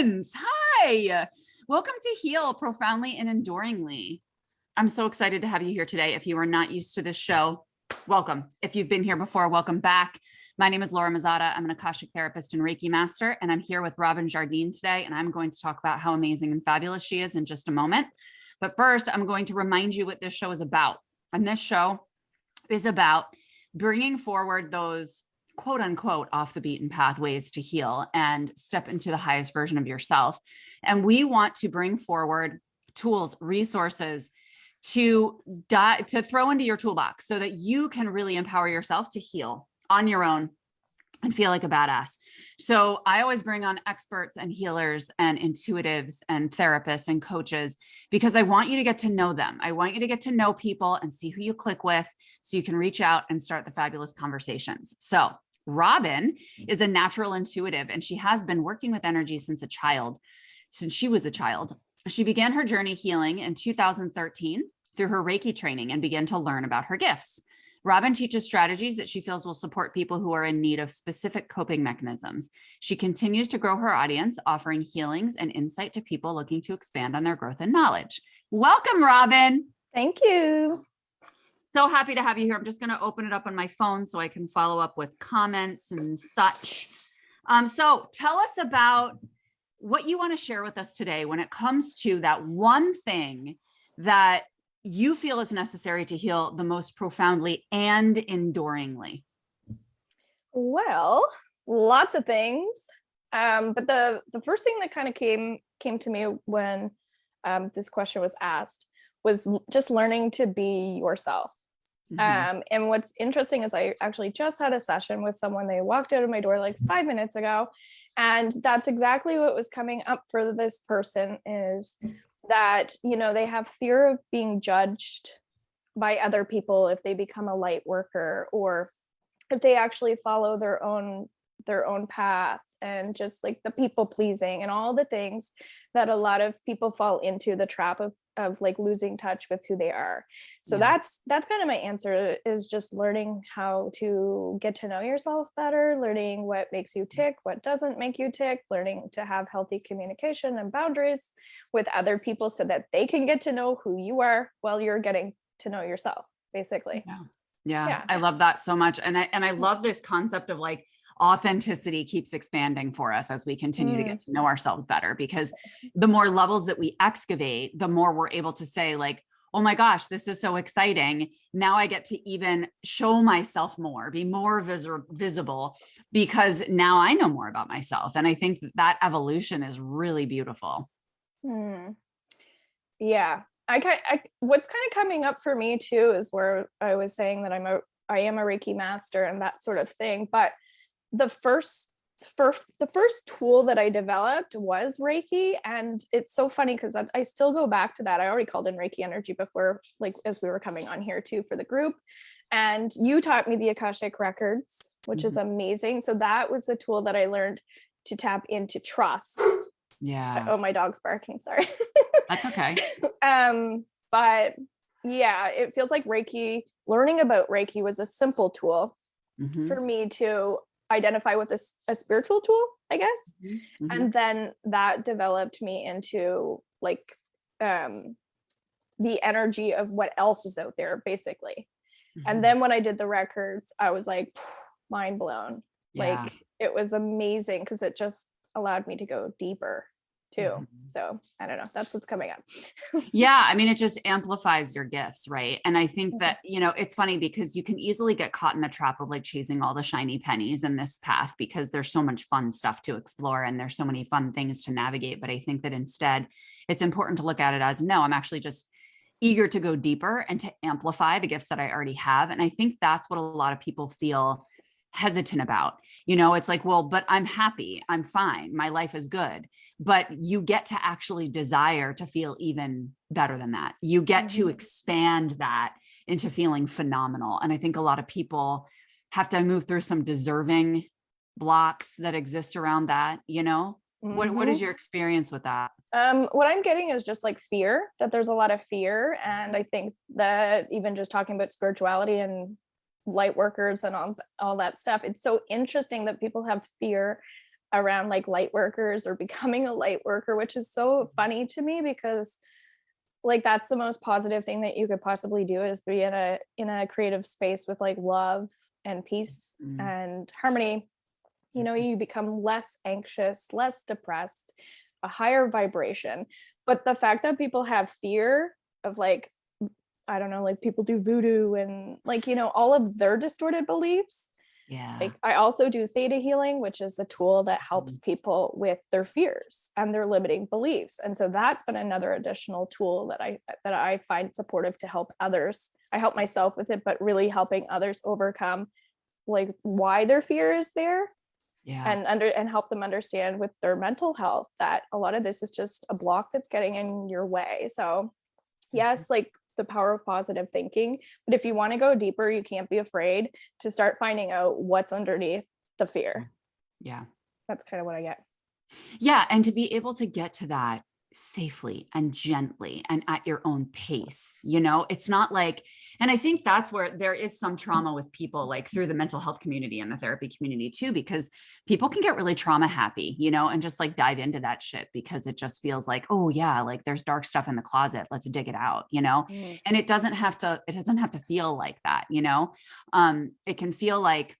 friends. Hi. Welcome to Heal Profoundly and Enduringly. I'm so excited to have you here today. If you are not used to this show, welcome. If you've been here before, welcome back. My name is Laura MAZZATTO. I'm an Akashic therapist and Reiki master, and I'm here with Robin Jardine today, and I'm going to talk about how amazing and fabulous she is in just a moment. But first, I'm going to remind you what this show is about. And this show is about bringing forward those quote unquote off the beaten path ways to heal and step into the highest version of yourself. And we want to bring forward tools, resources to throw into your toolbox so that you can really empower yourself to heal on your own and feel like a badass. So I always bring on experts and healers and intuitives and therapists and coaches because I want you to get to know them. I want you to get to know people and see who you click with so you can reach out and start the fabulous conversations. So Robin is a natural intuitive, and she has been working with energy since she was a child. She began her journey healing in 2013 through her Reiki training and began to learn about her gifts. Robin teaches strategies that she feels will support people who are in need of specific coping mechanisms. She continues to grow her audience, offering healings and insight to people looking to expand on their growth and knowledge. Welcome, Robin. Thank you. So happy to have you here. I'm just going to open it up on my phone so I can follow up with comments and such. So tell us about what you want to share with us today when it comes to that one thing that you feel is necessary to heal the most profoundly and enduringly. Well, lots of things. But the first thing that kind of came to me when this question was asked was just learning to be yourself. Mm-hmm. And what's interesting is I actually just had a session with someone. They walked out of my door like 5 minutes ago. And that's exactly what was coming up for this person is that, they have fear of being judged by other people if they become a light worker or if they actually follow their own path, and just like the people pleasing and all the things that a lot of people fall into, the trap of like losing touch with who they are. So yes. That's kind of my answer, is just learning how to get to know yourself better, learning what makes you tick, what doesn't make you tick, learning to have healthy communication and boundaries with other people so that they can get to know who you are while you're getting to know yourself, basically. Yeah. I love that so much. And I love this concept of like authenticity keeps expanding for us as we continue to get to know ourselves better, because the more levels that we excavate, the more we're able to say like, oh my gosh, this is so exciting. Now I get to even show myself more, be more visible, because now I know more about myself. And I think that evolution is really beautiful. Yeah. What's kind of coming up for me too is where I was saying that I am a Reiki master and that sort of thing. But the first tool that I developed was Reiki. And it's so funny because I still go back to that. I already called in Reiki energy before, like as we were coming on here too for the group. And you taught me the Akashic Records, which is amazing. So that was the tool that I learned to tap into trust. Yeah. Oh, my dog's barking. Sorry. That's okay. But yeah, it feels like learning about Reiki was a simple tool for me to identify with a spiritual tool, I guess. And then that developed me into like the energy of what else is out there, basically. And then when I did the records, I was like mind blown. Yeah. Like it was amazing because it just allowed me to go deeper too. So I don't know, that's what's coming up. Yeah. I mean, it just amplifies your gifts. Right. And I think that, it's funny because you can easily get caught in the trap of like chasing all the shiny pennies in this path, because there's so much fun stuff to explore and there's so many fun things to navigate. But I think that instead it's important to look at it as, no, I'm actually just eager to go deeper and to amplify the gifts that I already have. And I think that's what a lot of people feel hesitant about. It's like, well, but I'm happy, I'm fine, my life is good. But you get to actually desire to feel even better than that. You get to expand that into feeling phenomenal. And I think a lot of people have to move through some deserving blocks that exist around that. What is your experience with that? What I'm getting is just like fear, that there's a lot of fear. And I think that even just talking about spirituality and light workers and all that stuff, it's so interesting that people have fear around like light workers or becoming a light worker, which is so funny to me because like that's the most positive thing that you could possibly do, is be in a creative space with like love and peace Mm. and harmony. You know, you become less anxious, less depressed, a higher vibration. But the fact that people have fear of like, I don't know, like people do voodoo and like, you know, all of their distorted beliefs. Yeah. Like I also do theta healing, which is a tool that helps people with their fears and their limiting beliefs. And so that's been another additional tool that I find supportive to help others. I help myself with it, but really helping others overcome like why their fear is there. Yeah. And help them understand with their mental health that a lot of this is just a block that's getting in your way. So yes, like the power of positive thinking, but if you want to go deeper, you can't be afraid to start finding out what's underneath the fear. Yeah. That's kind of what I get. Yeah. And to be able to get to that safely and gently and at your own pace, you know, it's not like, and I think that's where there is some trauma with people like through the mental health community and the therapy community too, because people can get really trauma happy, you know, and just like dive into that shit because it just feels like, oh yeah, like there's dark stuff in the closet. Let's dig it out, you know, and it doesn't have to feel like that, you know, it can feel like,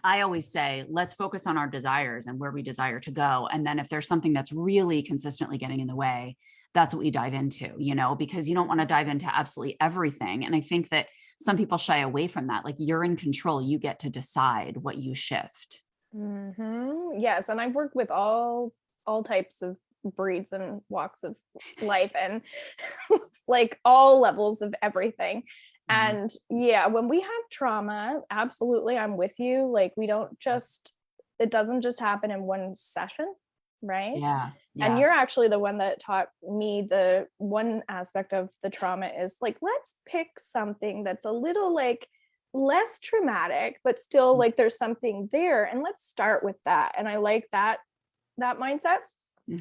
I always say, let's focus on our desires and where we desire to go. And then if there's something that's really consistently getting in the way, that's what we dive into, you know, because you don't want to dive into absolutely everything. And I think that some people shy away from that. Like you're in control. You get to decide what you shift. Yes. And I've worked with all types of breeds and walks of life and like all levels of everything. And yeah, when we have trauma, absolutely, I'm with you. Like it doesn't just happen in one session, right? Yeah. And you're actually the one that taught me the one aspect of the trauma is like, let's pick something that's a little like less traumatic, but still like there's something there. And let's start with that. And I like that mindset.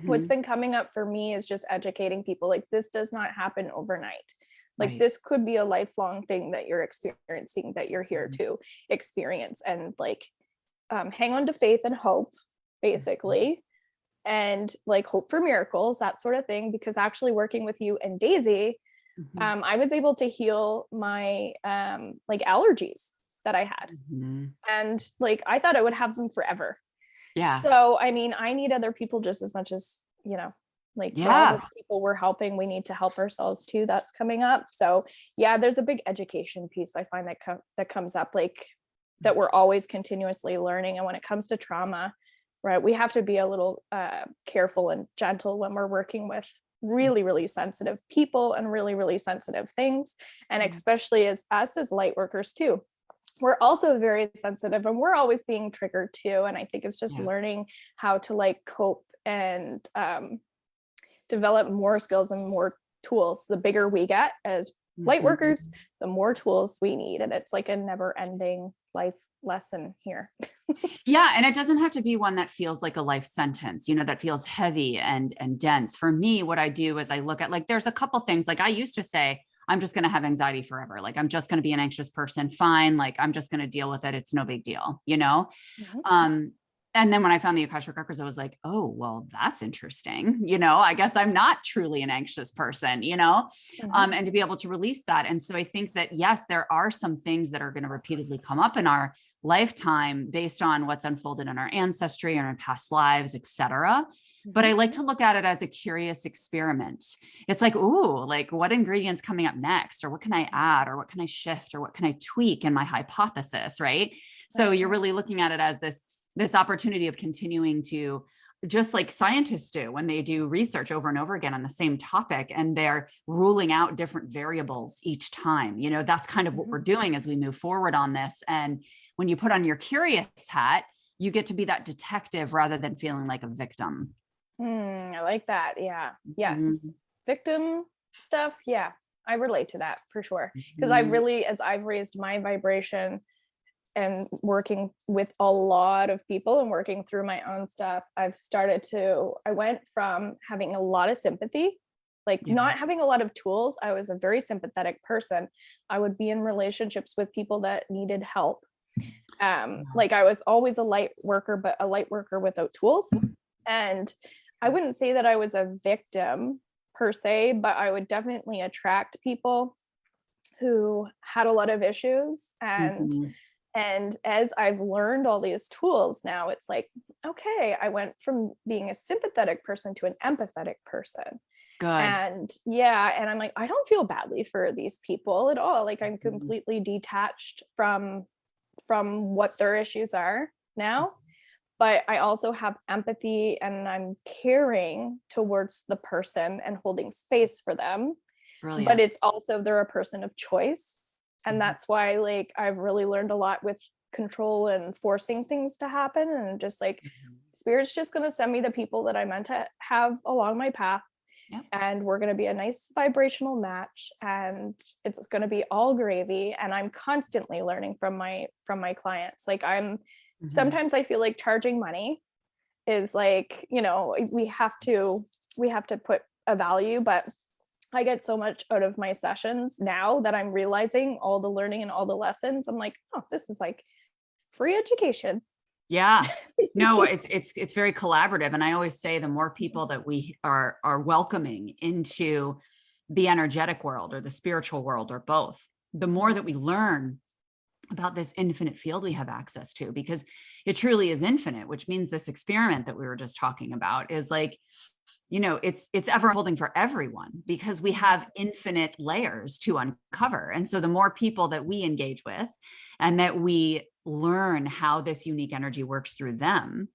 What's been coming up for me is just educating people. Like this does not happen overnight. Like this could be a lifelong thing that you're experiencing, that you're here to experience, and like hang on to faith and hope, basically, and like hope for miracles, that sort of thing. Because actually working with you and Daisy, I was able to heal my like allergies that I had. And like I thought I would have them forever. Yeah. So I mean, I need other people just as much as, you know, like for all the people we're helping, we need to help ourselves too. That's coming up. So yeah, there's a big education piece I find that comes up, like that we're always continuously learning. And when it comes to trauma, right, we have to be a little careful and gentle when we're working with really, really sensitive people and really, really sensitive things. And especially as us as light workers too, we're also very sensitive and we're always being triggered too. And I think it's just learning how to like cope and develop more skills and more tools. The bigger we get as light workers, the more tools we need. And it's like a never ending life lesson here. Yeah. And it doesn't have to be one that feels like a life sentence, you know, that feels heavy and dense. For me, what I do is I look at like, there's a couple things, like I used to say, I'm just going to have anxiety forever. Like, I'm just going to be an anxious person. Fine. Like, I'm just going to deal with it. It's no big deal, you know? And then when I found the Akashic Records, I was like, oh, well, that's interesting. You know, I guess I'm not truly an anxious person, you know, and to be able to release that. And so I think that, yes, there are some things that are going to repeatedly come up in our lifetime based on what's unfolded in our ancestry and our past lives, et cetera. But I like to look at it as a curious experiment. It's like, ooh, like what ingredients coming up next, or what can I add, or what can I shift, or what can I tweak in my hypothesis, right? So you're really looking at it as this opportunity of continuing to, just like scientists do when they do research over and over again on the same topic, and they're ruling out different variables each time. You know, that's kind of what we're doing as we move forward on this. And when you put on your curious hat, you get to be that detective rather than feeling like a victim. I like that. Yeah. Yes. Victim stuff. Yeah. I relate to that for sure. Because I really, as I've raised my vibration and working with a lot of people and working through my own stuff, I went from having a lot of sympathy, like not having a lot of tools. I was a very sympathetic person. I would be in relationships with people that needed help Like I was always a light worker, but a light worker without tools. And I wouldn't say that I was a victim per se, but I would definitely attract people who had a lot of issues. And as I've learned all these tools now, it's like, okay, I went from being a sympathetic person to an empathetic person. Good. And yeah, and I'm like, I don't feel badly for these people at all. Like I'm completely detached from what their issues are now. But I also have empathy, and I'm caring towards the person and holding space for them. Brilliant. But it's also, they're a person of choice. And that's why like I've really learned a lot with control and forcing things to happen, and just like spirit's just going to send me the people that I meant to have along my path. Yep. And we're going to be a nice vibrational match, and it's going to be all gravy. And I'm constantly learning from my clients. Like sometimes I feel like charging money is like, you know, we have to put a value, but I get so much out of my sessions now that I'm realizing all the learning and all the lessons. I'm like, oh, this is like free education. Yeah, no, it's very collaborative. And I always say the more people that we are welcoming into the energetic world or the spiritual world or both, the more that we learn about this infinite field we have access to, because it truly is infinite, which means this experiment that we were just talking about is like, you know, it's ever unfolding for everyone, because we have infinite layers to uncover. And so the more people that we engage with and that we learn how this unique energy works through them,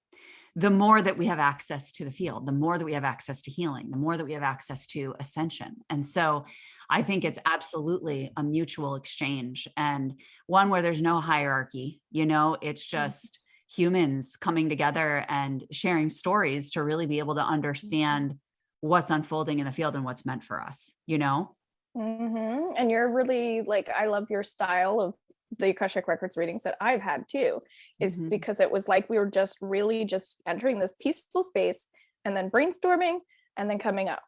the more that we have access to the field, the more that we have access to healing, the more that we have access to ascension. And so I think it's absolutely a mutual exchange, and one where there's no hierarchy, you know, it's just humans coming together and sharing stories to really be able to understand what's unfolding in the field and what's meant for us, you know? And you're really like, I love your style of the Akashic Records readings that I've had too, is because it was like we were just really just entering this peaceful space and then brainstorming and then coming up.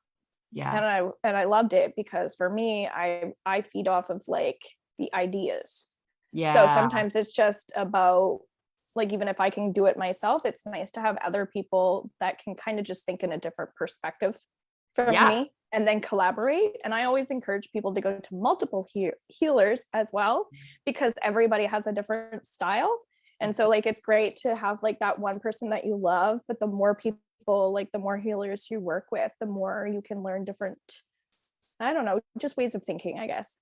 Yeah. And I loved it, because for me, I feed off of like the ideas. Yeah. So sometimes it's just about, like, even if I can do it myself, it's nice to have other people that can kind of just think in a different perspective from me, and then collaborate. And I always encourage people to go to multiple healers as well, because everybody has a different style. And so like, it's great to have like that one person that you love, but the more people, like the more healers you work with, the more you can learn different, I don't know, just ways of thinking, I guess.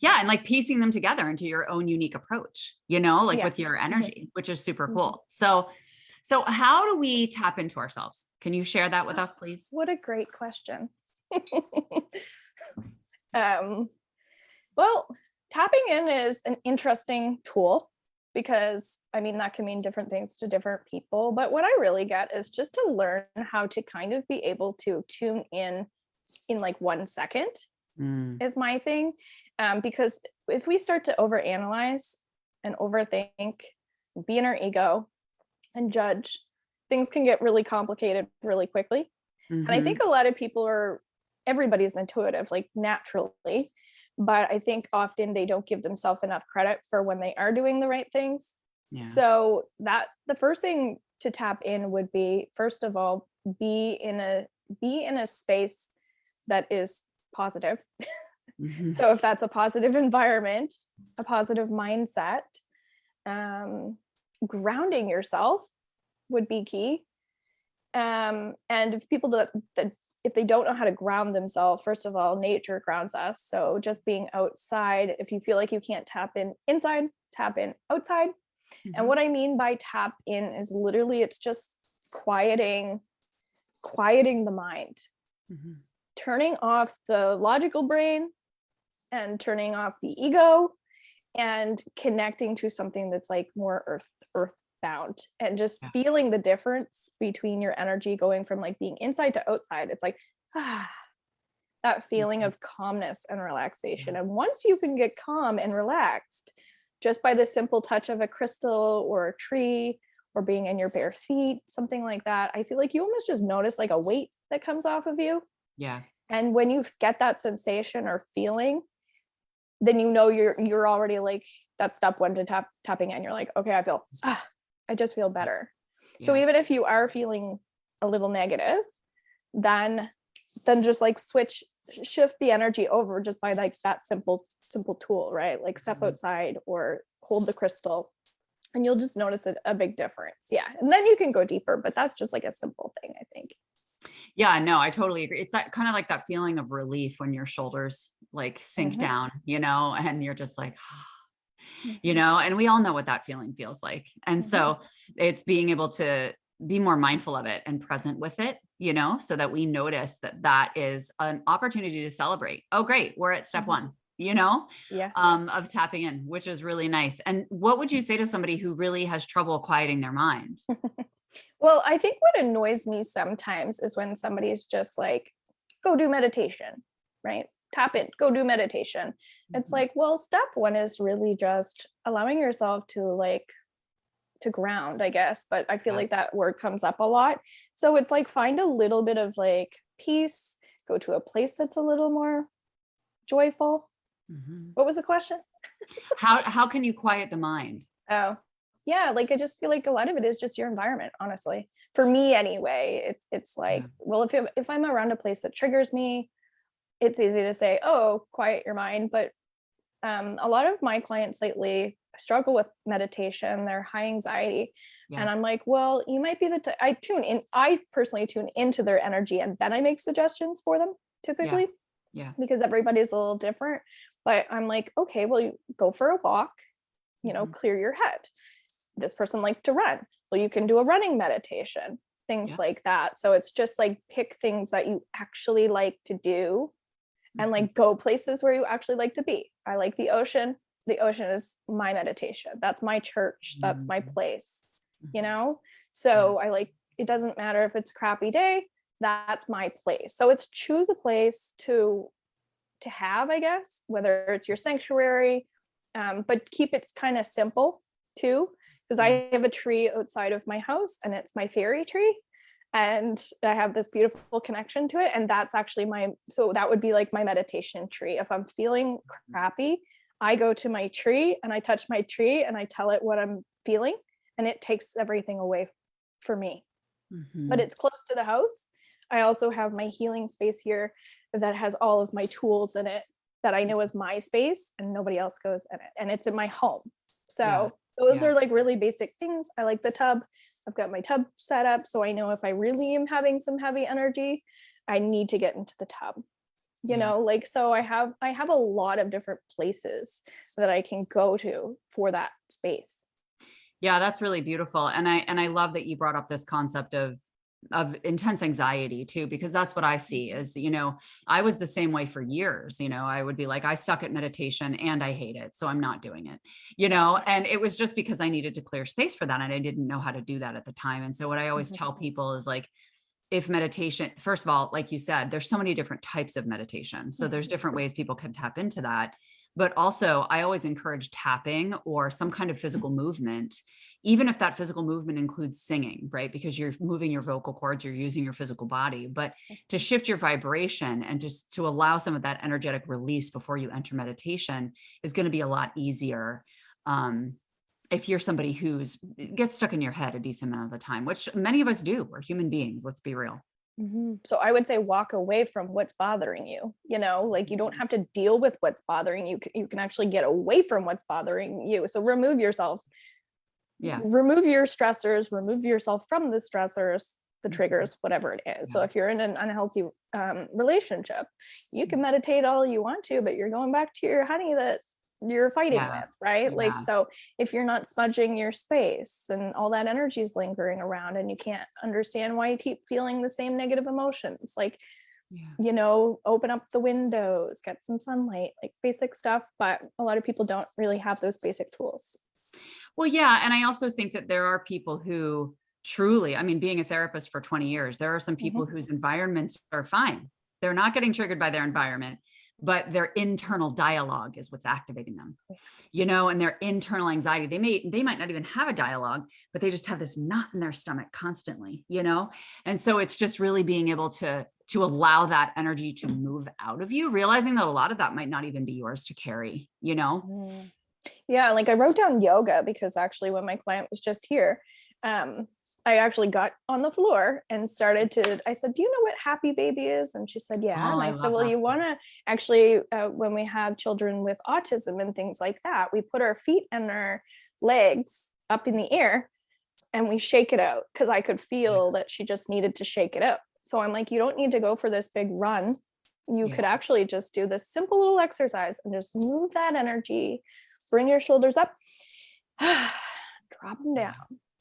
Yeah. And like piecing them together into your own unique approach, you know, like with your energy, which is super cool. So how do we tap into ourselves? Can you share that with us, please? What a great question. Well, tapping in is an interesting tool, because I mean, that can mean different things to different people. But what I really get is just to learn how to kind of be able to tune in like 1 second is my thing. Because if we start to overanalyze and overthink, be in our ego and judge, things can get really complicated really quickly. And I think a lot of people everybody's intuitive, like naturally, but I think often they don't give themselves enough credit for when they are doing the right things. Yeah. So that the first thing to tap in would be, first of all, be in a space that is positive. So if that's a positive environment, a positive mindset, grounding yourself would be key. And if people if they don't know how to ground themselves, first of all, nature grounds us. So just being outside, if you feel like you can't tap in inside, tap in outside. And what I mean by tap in is literally, it's just quieting the mind, turning off the logical brain and turning off the ego, and connecting to something that's like more earthbound, and just feeling the difference between your energy going from like being inside to outside. It's like that feeling of calmness and relaxation. And once you can get calm and relaxed just by the simple touch of a crystal or a tree or being in your bare feet, something like that, I feel like you almost just notice like a weight that comes off of you. Yeah. And when you get that sensation or feeling, then you know you're already like that's step one to tapping in. You're like, okay, I just feel better. So Yeah. even if you are feeling a little negative, then just like shift the energy over just by like that simple tool, right? Like step outside or hold the crystal, and you'll just notice a big difference. Yeah. And then you can go deeper, but that's just like a simple thing, I think. Yeah, no, I totally agree. It's that kind of like that feeling of relief when your shoulders like sink down, and you're just like, and we all know what that feeling feels like. And so it's being able to be more mindful of it and present with it, so that we notice that is an opportunity to celebrate. Oh, great. We're at step one, Yes. of tapping in, which is really nice. And what would you say to somebody who really has trouble quieting their mind? Well, I think what annoys me sometimes is when somebody's just like, go do meditation, right? Tap in, go do meditation. It's like, well, step one is really just allowing yourself to ground, I guess. But I feel like that word comes up a lot. So it's like, find a little bit of like peace, go to a place that's a little more joyful. What was the question? How can you quiet the mind? Oh, yeah, like I just feel like a lot of it is just your environment, honestly. For me anyway, it's like, well, if I'm around a place that triggers me, it's easy to say, oh, quiet your mind. But a lot of my clients lately struggle with meditation, they're high anxiety. And I'm like, well, you might be I personally tune into their energy, and then I make suggestions for them typically. Because everybody's a little different. But I'm like, okay, well, you go for a walk, clear your head. This person likes to run, so you can do a running meditation, things like that. So it's just like pick things that you actually like to do, and like go places where you actually like to be. I like the ocean. The ocean is my meditation. That's my church. That's my place, So it doesn't matter if it's a crappy day, that's my place. So it's choose a place to have, I guess, whether it's your sanctuary, but keep it kind of simple too. Because I have a tree outside of my house, and it's my fairy tree, and I have this beautiful connection to it. And that's actually so that would be like my meditation tree. If I'm feeling crappy, I go to my tree and I touch my tree and I tell it what I'm feeling, and it takes everything away for me. But it's close to the house. I also have my healing space here that has all of my tools in it that I know is my space, and nobody else goes in it. And it's in my home. So those are like really basic things. I like the tub. I've got my tub set up, so I know if I really am having some heavy energy, I need to get into the tub. So I have a lot of different places that I can go to for that space. Yeah, that's really beautiful. And I love that you brought up this concept of intense anxiety too, because that's what I see is, I was the same way for years. I would be like, I suck at meditation and I hate it, so I'm not doing it, and it was just because I needed to clear space for that. And I didn't know how to do that at the time. And so what I always tell people is like, if meditation, first of all, like you said, there's so many different types of meditation. So there's different ways people can tap into that. But also I always encourage tapping or some kind of physical movement, even if that physical movement includes singing, right? Because you're moving your vocal cords, you're using your physical body, but to shift your vibration and just to allow some of that energetic release before you enter meditation is going to be a lot easier. If you're somebody gets stuck in your head a decent amount of the time, which many of us do, we're human beings, let's be real. So I would say walk away from what's bothering you, like you don't have to deal with what's bothering you. You can actually get away from what's bothering you. So remove yourself. Remove your stressors, remove yourself from the stressors, the triggers, whatever it is. So if you're in an unhealthy relationship, you can meditate all you want to, but you're going back to your honey that you're fighting with, right? Like, so if you're not smudging your space, and all that energy is lingering around, and you can't understand why you keep feeling the same negative emotions, like, open up the windows, get some sunlight, like basic stuff. But a lot of people don't really have those basic tools. Well, yeah. And I also think that there are people who truly, being a therapist for 20 years, there are some people whose environments are fine. They're not getting triggered by their environment, but their internal dialogue is what's activating them, and their internal anxiety. They might not even have a dialogue, but they just have this knot in their stomach constantly, And so it's just really being able to allow that energy to move out of you, realizing that a lot of that might not even be yours to carry, Yeah, like I wrote down yoga because actually when my client was just here, I actually got on the floor and I said, do you know what happy baby is? And she said, yeah. Oh, And I I said, love well, that. you want to actually, when we have children with autism and things like that, we put our feet and our legs up in the air and we shake it out because I could Yeah. feel that she just needed to shake it out. So I'm like, you don't need to go for this big run. You Yeah. could actually just do this simple little exercise and just move that energy, bring your shoulders up, drop them down.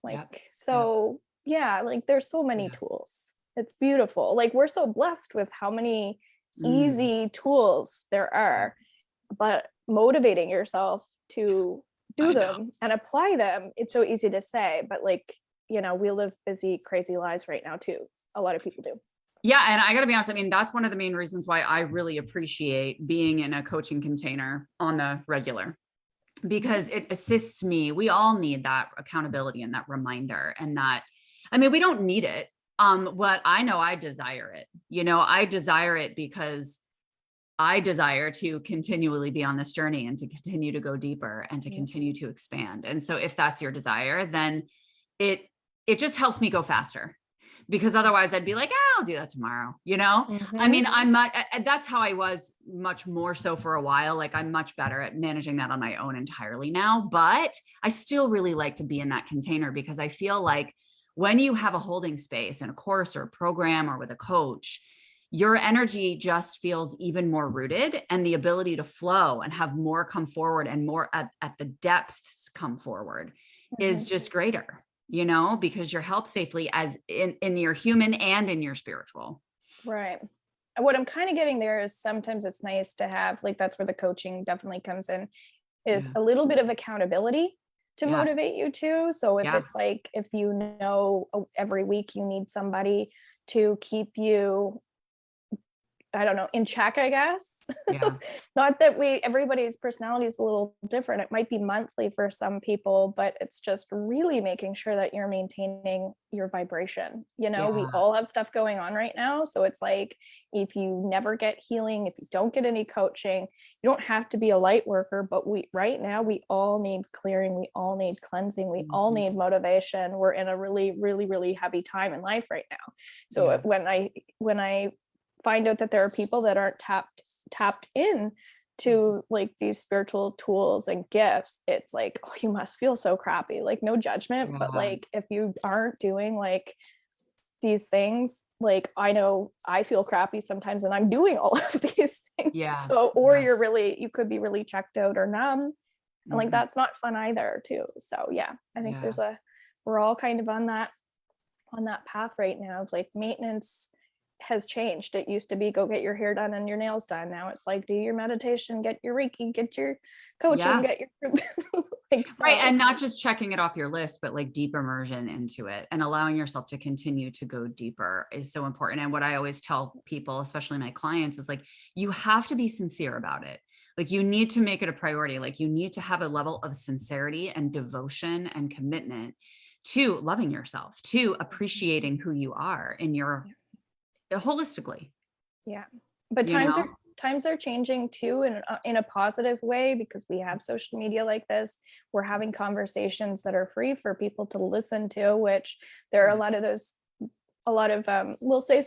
Like, Yep. so yeah, like there's so many Yeah. tools. It's beautiful. Like we're so blessed with how many Mm. easy tools there are, but motivating yourself to do I know. them and apply them, it's so easy to say, but like, we live busy, crazy lives right now too. A lot of people do. Yeah. And I got to be honest, I mean, that's one of the main reasons why I really appreciate being in a coaching container on the regular, because it assists me. We all need that accountability and that reminder. And that, I mean, we don't need it. What I know, I desire it. I desire it because I desire to continually be on this journey and to continue to go deeper and to continue to expand. And so if that's your desire, then it it just helps me go faster, because otherwise I'd be like, I'll do that tomorrow. I Mm-hmm. mean, that's how I was much more so for a while. Like I'm much better at managing that on my own entirely now, but I still really like to be in that container, because I feel like when you have a holding space in a course or a program or with a coach, your energy just feels even more rooted, and the ability to flow and have more come forward and more at the depths come forward is just greater, because you're held safely as in your human and in your spiritual. Right. And what I'm kind of getting there is sometimes it's nice to have, like, that's where the coaching definitely comes in, is Yeah. a little bit of accountability to Yeah. motivate you too. So if Yeah. it's like, if every week you need somebody to keep you, I don't know, in check, I guess. Yeah. Not that everybody's personality is a little different. It might be monthly for some people, but it's just really making sure that you're maintaining your vibration. We Yeah. all have stuff going on right now. So it's like, if you never get healing, if you don't get any coaching, you don't have to be a light worker, but right now we all need clearing. We all need cleansing. We all Mhm. need motivation. We're in a really, really, really heavy time in life right now. So Yeah. when I find out that there are people that aren't tapped in to like these spiritual tools and gifts, it's like, oh, you must feel so crappy. Like, no judgment, but Yeah. like if you aren't doing like these things, like I know I feel crappy sometimes and I'm doing all of these things. Yeah. So, or Yeah. you could be really checked out or numb, and like Mhm. that's not fun either too. So yeah, I think Yeah. we're all kind of on that path right now of like maintenance has changed. It used to be go get your hair done and your nails done. Now it's like do your meditation, get your Reiki, get your coaching, Yeah. get your like Right. so. And not just checking it off your list, but like deep immersion into it and allowing yourself to continue to go deeper is so important. And what I always tell people, especially my clients, is like, you have to be sincere about it. Like you need to make it a priority. Like you need to have a level of sincerity and devotion and commitment to loving yourself, to appreciating who you are in your holistically, Yeah, but you know? times are changing too in a positive way because we have social media like this. We're having conversations that are free for people to listen to, which there are a Yeah. lot of those, a lot of we'll say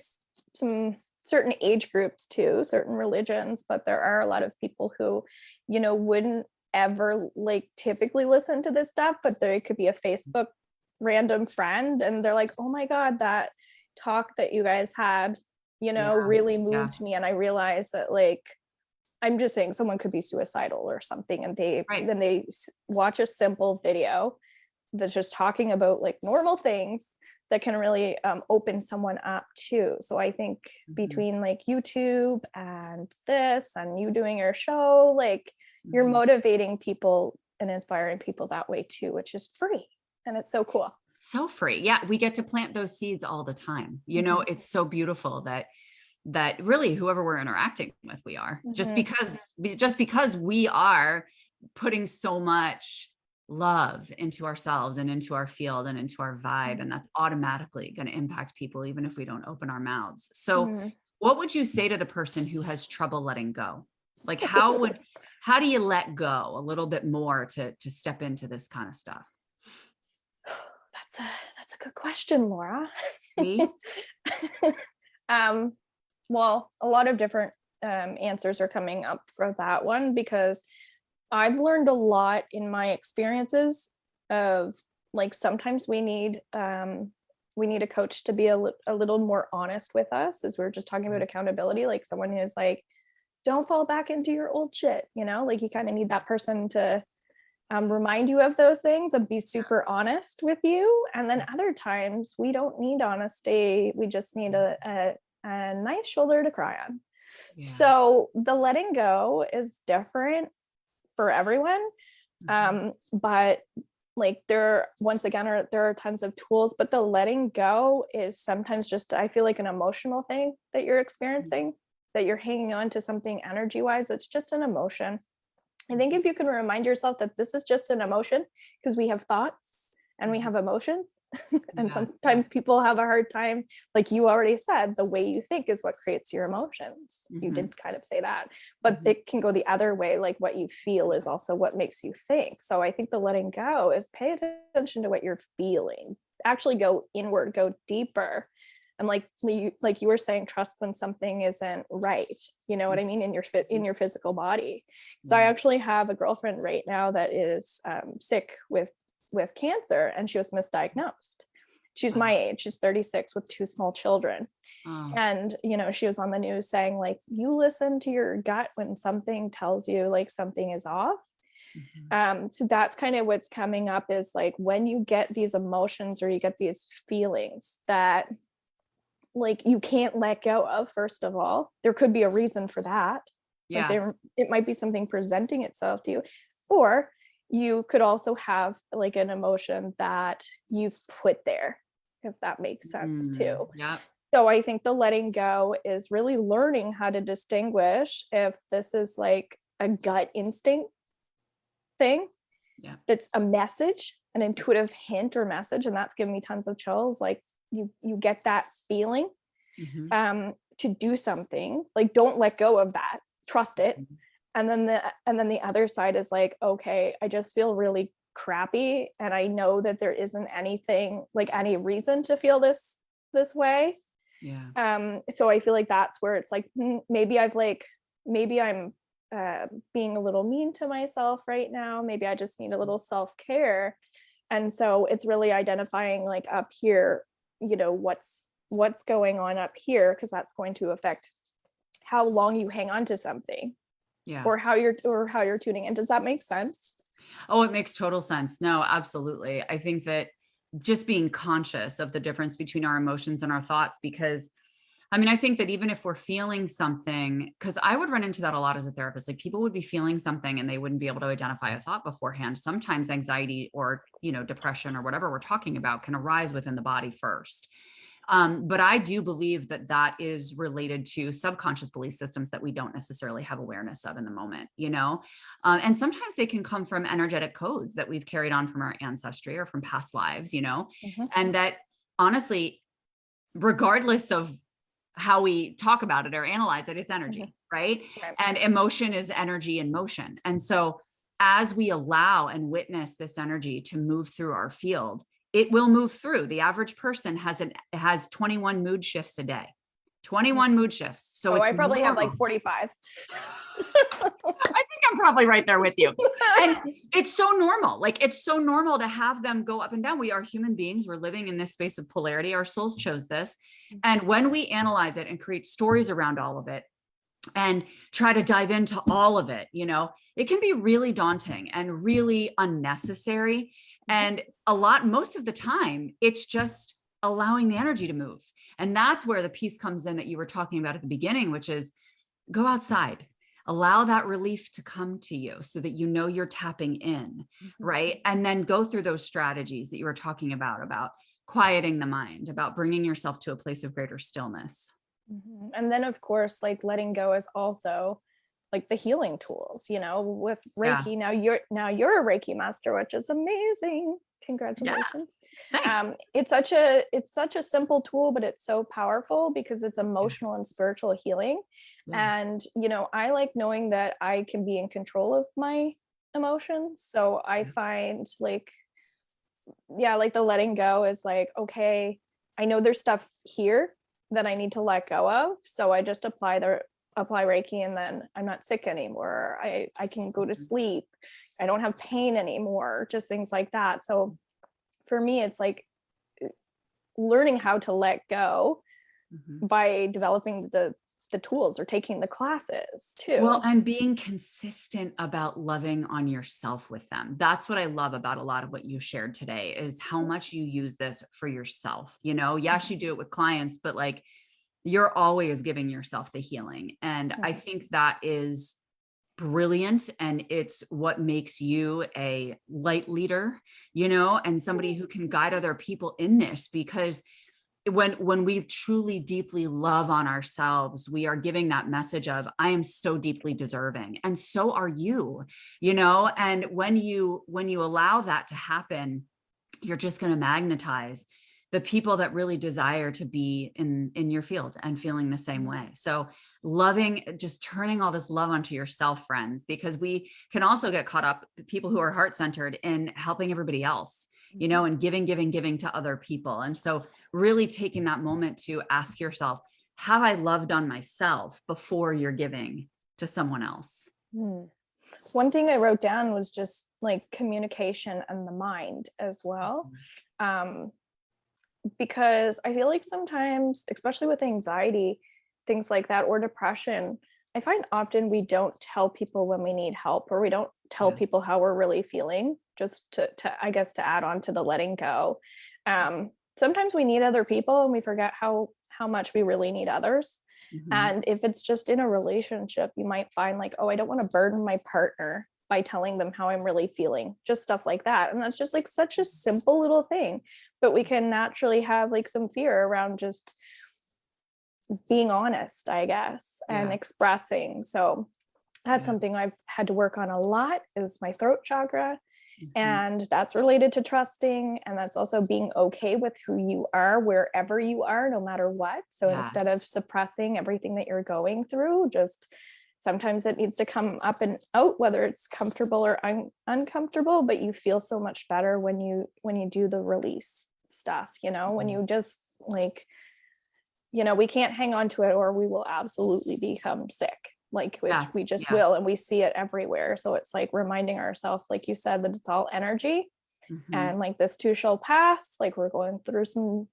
some certain age groups too, certain religions, but there are a lot of people who, wouldn't ever like typically listen to this stuff, but there could be a Facebook random friend and they're like, oh my God, that talk that you guys had Yeah. really Yeah. moved me. And I realized that, like, I'm just saying someone could be suicidal or something. And Right. then they watch a simple video that's just talking about like normal things that can really open someone up too. So I think Mhm. between like YouTube and this and you doing your show, like you're Mhm. motivating people and inspiring people that way too, which is free. And it's so cool. So free. Yeah, we get to plant those seeds all the time. Mhm. It's so beautiful that really whoever we're interacting with, we are Mhm. just because we are putting so much love into ourselves and into our field and into our vibe, and that's automatically going to impact people even if we don't open our mouths. So Mhm. what would you say to the person who has trouble letting go? Like how do you let go a little bit more to step into this kind of stuff? That's a good question, Laura. See? Well, a lot of different answers are coming up for that one, because I've learned a lot in my experiences of, like, sometimes we need a coach to be a little more honest with us, as we are just talking about accountability, like someone who's like, don't fall back into your old shit, like you kind of need that person to remind you of those things and be super honest with you. And then other times we don't need honesty, we just need a nice shoulder to cry on. Yeah. So the letting go is different for everyone. But like there are tons of tools, but the letting go is sometimes just, I feel like, an emotional thing that you're experiencing, that you're hanging on to something energy wise. It's just an emotion. I think if you can remind yourself that this is just an emotion, because we have thoughts and we have emotions, and sometimes people have a hard time, like you already said, the way you think is what creates your emotions. You did kind of say that, but it can go the other way. Like what you feel is also what makes you think. So I think the letting go is pay attention to what you're feeling, actually go inward, go deeper. And like you were saying, trust when something isn't right. You know what I mean? In your physical body. So I actually have a girlfriend right now that is sick with cancer, and she was misdiagnosed. She's my age. She's 36 with 2 small children. And, she was on the news saying, like, you listen to your gut when something tells you like something is off. So that's kind of what's coming up, is like when you get these emotions or you get these feelings that like you can't let go of, first of all, there could be a reason for that. Yeah. Like it might be something presenting itself to you, or you could also have like an emotion that you've put there, if that makes sense too. Yeah. So I think the letting go is really learning how to distinguish if this is like a gut instinct thing, that's a message, an intuitive hint or message, and that's given me tons of chills. Like you get that feeling to do something, like don't let go of that, trust it. And then the other side is like, okay, I just feel really crappy, and I know that there isn't anything, like any reason to feel this way. So I feel like that's where it's like, maybe I'm being a little mean to myself right now. Maybe I just need a little self-care. And so it's really identifying, like, up here, what's going on up here, because that's going to affect how long you hang on to something, or how you're tuning in. Does that make sense? Oh, it makes total sense. No, absolutely. I think that just being conscious of the difference between our emotions and our thoughts, because I think that even if we're feeling something, because I would run into that a lot as a therapist, like people would be feeling something and they wouldn't be able to identify a thought beforehand. Sometimes anxiety or, depression or whatever we're talking about can arise within the body first. But I do believe that is related to subconscious belief systems that we don't necessarily have awareness of in the moment, and sometimes they can come from energetic codes that we've carried on from our ancestry or from past lives, and that honestly, regardless of how we talk about it or analyze it, it's energy, right? And emotion is energy in motion. And so as we allow and witness this energy to move through our field, it will move through. The average person has 21 mood shifts a day, 21 mood shifts. So I probably have like 45. I think I'm probably right there with you. And it's so normal. Like, it's so normal to have them go up and down. We are human beings. We're living in this space of polarity. Our souls chose this. And when we analyze it and create stories around all of it and try to dive into all of it, it can be really daunting and really unnecessary. And most of the time, it's just allowing the energy to move. And that's where the piece comes in that you were talking about at the beginning, which is go outside, allow that relief to come to you so that you're tapping in, right? And then go through those strategies that you were talking about quieting the mind, about bringing yourself to a place of greater stillness. And then, of course, like letting go is also like the healing tools, with Reiki. Now you're a Reiki master, which is amazing. Congratulations. Thanks. It's such a simple tool, but it's so powerful because it's emotional and spiritual healing. Yeah. And I like knowing that I can be in control of my emotions. So I find like, yeah, like the letting go is like, okay, I know there's stuff here that I need to let go of. So I just apply Reiki, and then I'm not sick anymore. I can go to sleep. I don't have pain anymore, just things like that. So for me, it's like learning how to let go by developing the tools or taking the classes too. Well, and being consistent about loving on yourself with them. That's what I love about a lot of what you shared today is how much you use this for yourself. Yes, you do it with clients, but like you're always giving yourself the healing. And I think that is brilliant. And it's what makes you a light leader, and somebody who can guide other people in this, because when we truly deeply love on ourselves, we are giving that message of, I am so deeply deserving, and so are you, and when you allow that to happen, you're just going to magnetize the people that really desire to be in your field and feeling the same way. So loving, just turning all this love onto yourself, friends, because we can also get caught up, people who are heart-centered, in helping everybody else, and giving to other people. And so really taking that moment to ask yourself, have I loved on myself before you're giving to someone else? One thing I wrote down was just like communication and the mind as well. Because I feel like sometimes, especially with anxiety, things like that, or depression, I find often we don't tell people when we need help, or we don't tell people how we're really feeling, just to I guess to add on to the letting go. Sometimes we need other people and we forget how much we really need others. And if it's just in a relationship, you might find like, oh, I don't want to burden my partner by telling them how I'm really feeling, just stuff like that. And that's just like such a simple little thing, but we can naturally have like some fear around just being honest, I guess, and expressing. So that's something I've had to work on a lot, is my throat chakra. And that's related to trusting. And that's also being okay with who you are, wherever you are, no matter what. So instead of suppressing everything that you're going through, just sometimes it needs to come up and out, whether it's comfortable or uncomfortable, but you feel so much better when you do the release stuff, when you just like, we can't hang on to it, or we will absolutely become sick, like, which we just will, and we see it everywhere. So it's like reminding ourselves, like you said, that it's all energy, and like this too shall pass. Like we're going through some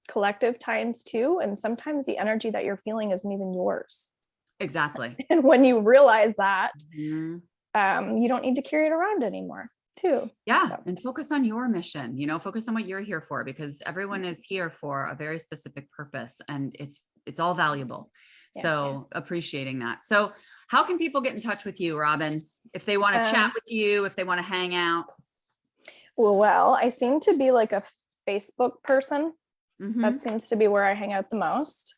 collective times too, and sometimes the energy that you're feeling isn't even yours. Exactly. And when you realize that, you don't need to carry it around anymore too. And focus on your mission, focus on what you're here for, because everyone is here for a very specific purpose, and it's all valuable. So appreciating that. So how can people get in touch with you, Robin, if they want to chat with you, if they want to hang out? Well, I seem to be like a Facebook person. That seems to be where I hang out the most.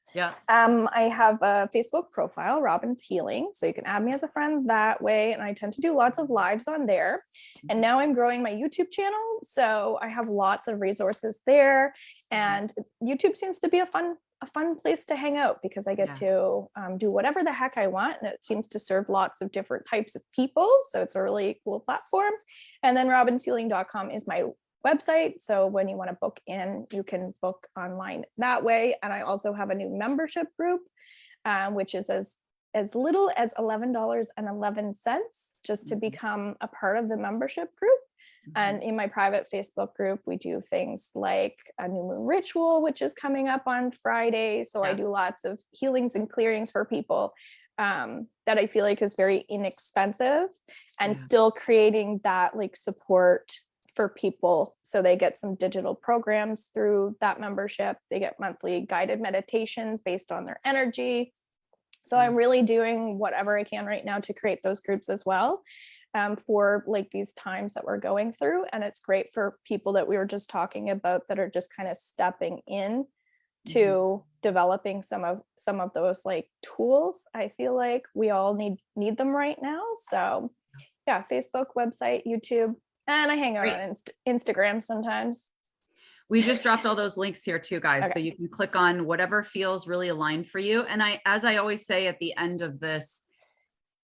I have a Facebook profile, Robin's Healing, so you can add me as a friend that way, and I tend to do lots of lives on there. And now I'm growing my YouTube channel, so I have lots of resources there, and YouTube seems to be a fun place to hang out, because I get to do whatever the heck I want, and it seems to serve lots of different types of people, so it's a really cool platform. And then robinshealing.com is my website, so when you want to book in, you can book online that way. And I also have a new membership group, which is as little as $11.11 just to become a part of the membership group. And in my private Facebook group, we do things like a new moon ritual, which is coming up on Friday. So I do lots of healings and clearings for people that I feel like is very inexpensive, and still creating that like support for people. So they get some digital programs through that membership. They get monthly guided meditations based on their energy. So I'm really doing whatever I can right now to create those groups as well, for like these times that we're going through. And it's great for people that we were just talking about that are just kind of stepping in to developing some of those like tools. I feel like we all need them right now. So Facebook, website, YouTube, And I hang out Great. on Instagram sometimes. We just dropped all those links here too, guys. Okay. So you can click on whatever feels really aligned for you. And as I always say at the end of this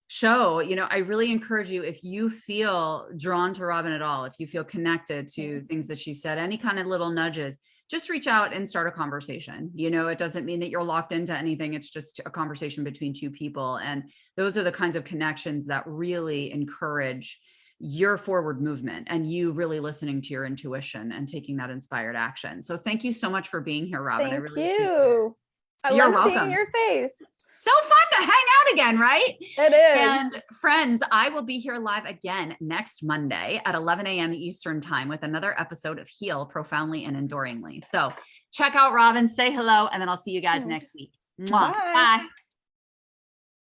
show, I really encourage you, if you feel drawn to Robin at all, if you feel connected to things that she said, any kind of little nudges, just reach out and start a conversation. It doesn't mean that you're locked into anything. It's just a conversation between two people. And those are the kinds of connections that really encourage your forward movement and you really listening to your intuition and taking that inspired action. So thank you so much for being here, Robin. I really appreciate it. You're love welcome. Seeing your face. So fun to hang out again, right? It is. And friends, I will be here live again next Monday at 11 a.m. Eastern time with another episode of Heal Profoundly and Enduringly. So check out Robin, say hello, and then I'll see you guys next week. Mwah. Bye. Bye.